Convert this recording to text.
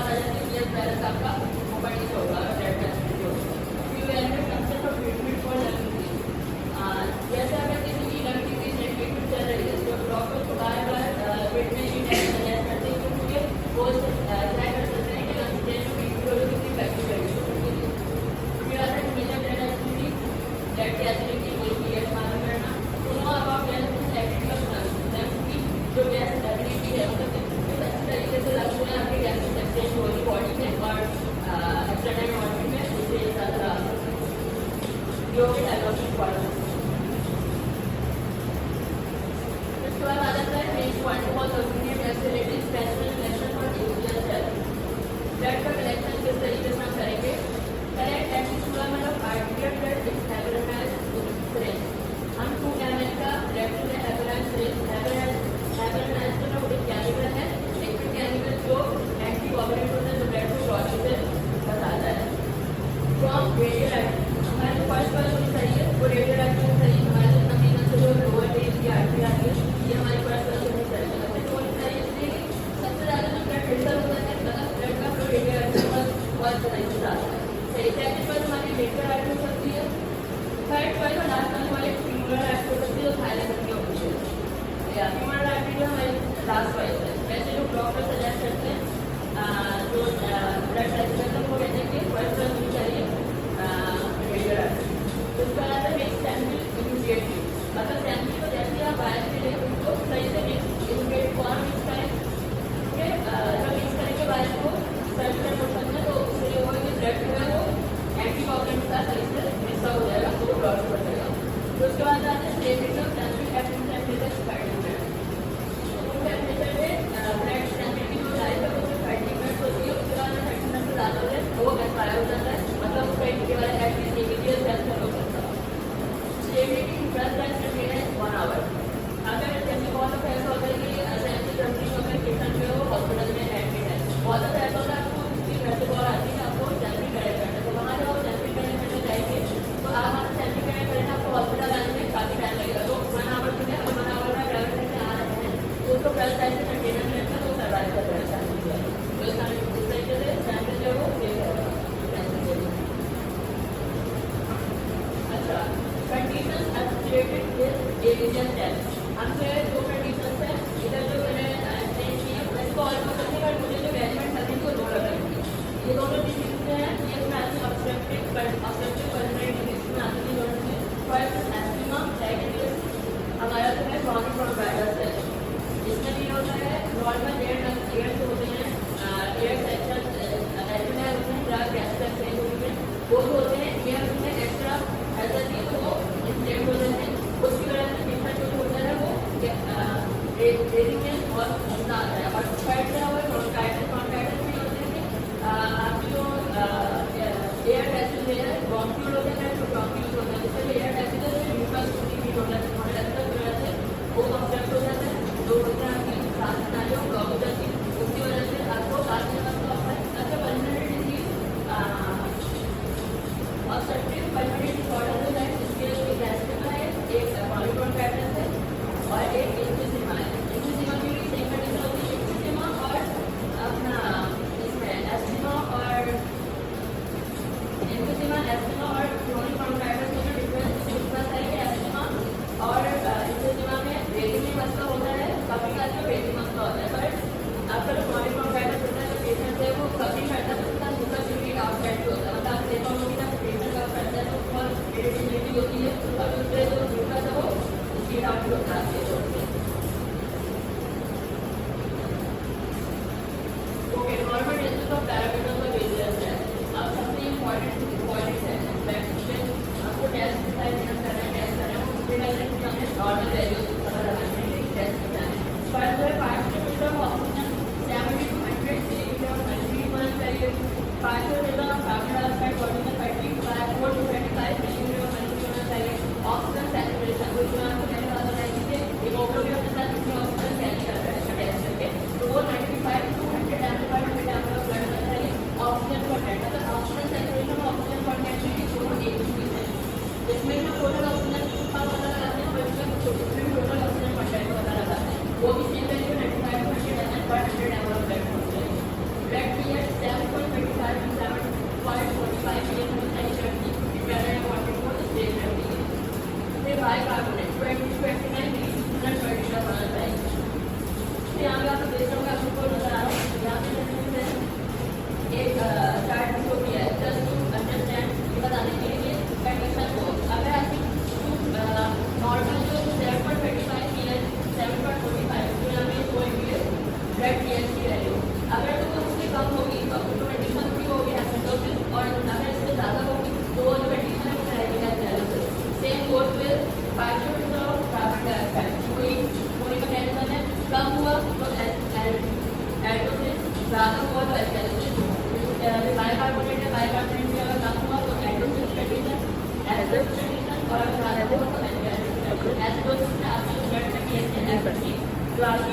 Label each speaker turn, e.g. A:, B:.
A: बात आ जाती है कि बैलेंस आपका ऊपर नीचे होगा अगर ब्लड कैपेसिटी होगी। Evaluate concept of treatment for lung disease. जैसे अगर किसी की लंग डिजीज ट्रीटमेंट चल रही है तो डॉक्टर को बार बार पेट में ये टेस्ट सजेस्ट करते हैं क्योंकि वो ट्राई कर सकते हैं कि लंग टेस्ट में इम्प्योरिटी कितनी इफेक्टिव रहेगी। फिर आता है मेजर ब्लड एसिडिटी, ब्लड की एसिडिटी, कोई पीरियड मालूम करना, दोनों अब आप एक्टिविटी का सुना की जो गैस एसिडिटी है मतलब किस अच्छी तरीके से लक्षण है आपके गैस एक्सचेंज हो रही बॉडी में और एक्सटर्नल बॉडी में उससे ज़्यादा जो कि डायग्नोस्टिक पॉइंट। इसके बाद आ जाता है नेक्स्ट पॉइंट बहुत जरूरी है फैसिलिटी स्पेशल कलेक्शन और यूजर सेल। ब्लड का कलेक्शन किस तरीके से हम करेंगे? Correct anticoagulant of artificial blood is average syringe. हम 2 ml का ब्लड में एवरेज सिरिंज एवरेज तो वो केमिकल है लिक्विड केमिकल जो एंटीकोगुलेंट होता है जो ब्लड को बॉडी से बताता है। फ्रॉम रेडियोएक्टिव हमारे जो फर्स्ट वाला जो चाहिए वो रेडियोएक्टिव चाहिए हमारे जो नमीना से जो लोअर रेंज की आर्टरी आती है ये हमारी फर्स्ट वाला नहीं चाहिए। तो चाहिए इसलिए सबसे ज़्यादा जो ब्लड फिल्टर होता है मतलब ब्लड का फ्लो रेडियोएक्टिव पर बहुत तरीके से आता है। सेकेंड पर हमारी रेडियोएक्टिव होती है। थर्ड पर लास्ट वाली हमारी ट्यूमरल एक्टिव होती है जो थायराइड की होती है। ट्यूमरल एक्टिव जो हमारी लास्ट वाइज है वैसे जो डॉक्टर सजेस्ट करते हैं जो ब्लड टेस्ट करते हैं वो कहते हैं कि फर्स्ट वाला नहीं चाहिए रेडियोएक्टिव। उसका आता है मिक्स सैंपल इमीडिएटली मतलब सैंपल को जैसे आप बाहर से लें उनको सही से मिक्स इमीडिएट कौन मिक्स करें ओके जब मिक्स करने के बाद को सर्कुलर मोशन में तो उससे ये होगा कि ब्लड जो है वो एंटीकोगुलेंट के साथ सही से मिक्स हो जाएगा तो वो ब्लॉक पड़ जाएगा। तो उसके बाद आता है temperature sample temperature temperature temperature पे ब्लड सैंपल की जो लाइफ है वो 30 मिनट होती है उसके बाद 30 मिनट से ज़्यादा हो जाए तो वो एक्सपायर हो जाता है मतलब उसका इसके बाद एटलीस्ट इमीडिएट डेथ हो सकता है। स्टेबिलिटी ब्लड टेस्ट करना है 1 आवर। अगर जैसे बहुत दफ़ा ऐसा होता है कि ऐसे जल्दी अगर पेशेंट जो है वो हॉस्पिटल में एडमिट है बहुत दफ़ा ऐसा होता है आपको उसकी घर से कॉल आती है आपको सैंपल करेक्ट करना है तो वहाँ जब आप सैंपल करने जाएंगे तो आप वहाँ सैंपल करेक्ट करना आपको हॉस्पिटल आने में काफ़ी टाइम लगेगा तो 1 आवर जो है 1 आवर में ट्रैवल करके आ रहे हैं तो उसको ब्लड टेस्ट कंटेनर में रखना तो सर्वाइव कर रहे हैं सैंपल जो है तो इस तरीके से सैंपल जो है वो सेव रहेगा। अच्छा condition associated with alien test हमसे दो कंडीशन है इधर जो मैंने एक्सप्लेन की है इसको ऑलमोस्ट करने पर मुझे जो वेरिएंट सभी को दो लगाएंगे ये दोनों डिजीज हैं ये आती है ऑब्स्ट्रक्टिव पल्मोनरी डिजीज में आती है दोनों में फर्स्ट एस्थमा सेकंड हमारा जो है क्रॉनिक ब्रोंकाइटिस है इसमें भी होता है नॉर्मल एयर जो होते हैं एयर सेक्शन एस्मा होते हैं या गैस सेक्शन होते हैं वो जो होते हैं एयर में एक्स्ट्रा ऐसा नहीं तो वो इन्फ्लेम हो जाते हैं उसकी वजह से पेशेंट जो होता है वो ब्रीदिंग में बहुत मसला आता है और थर्ड है वो ब्रोंकाइटिस में होते हैं आपकी जो एयर पैसेज है ब्रोंक्यूल होते हैं जो ब्रोंक्यूल होते हैं जिससे एयर पैसेज है म्यूकस फील होता है हमारे अंदर की वजह से वो ऑब्स्ट्रक्ट हो जाता है जो होता है आपकी सांस नालियों ब्लॉक हो जाती है उसकी वजह से आपको सांस लेना मसला होता है। अच्छा pulmonary disease obstructive pulmonary disorder जो है इसके एक एस्थमा है एक क्रॉनिक ब्रोंकाइटिस है और एक एम्फिजीमा है। एम्फिजीमा की भी सेम कंडीशन होती है एम्फिजीमा और अपना इसमें एस्थमा और एम्फिजीमा एस्थमा और having 7.45 million HFC, dependent on what it was, state FDA. The bicarbonate 2029 330 यहाँ पे आपको देश का सुपर नजर आ रहा है। यहाँ पे एक चार्ट शो किया है जस्ट टू अंडरस्टैंड बताने के लिए कंडीशन को। अगर आपकी नॉर्मल जो 7.25 मिलियन 7.45 तो यहाँ पे कोई भी ब्लड टीएस की वैल्यू अगर तो उससे कम होगी तो आपको कंडीशन भी होगी एसिडोसिस, और अगर इससे ज़्यादा होगी तो वो कंडीशन रहेगी acidosis. Same goes with binding of carbon dioxide. कोई मैकेनिज्म है, कम हुआ तो एल्डोसिस, ज़्यादा हुआ तो एसिडोसिस। बाइकार्बोनेट है, बाइकार्बोनेट में अगर कम हुआ तो एल्डोसिस कंडीशन, एसिडोसिस कंडीशन, और अगर ज़्यादा हुआ तो एसिडोसिस में आपकी ब्लड में पीएच जो आपकी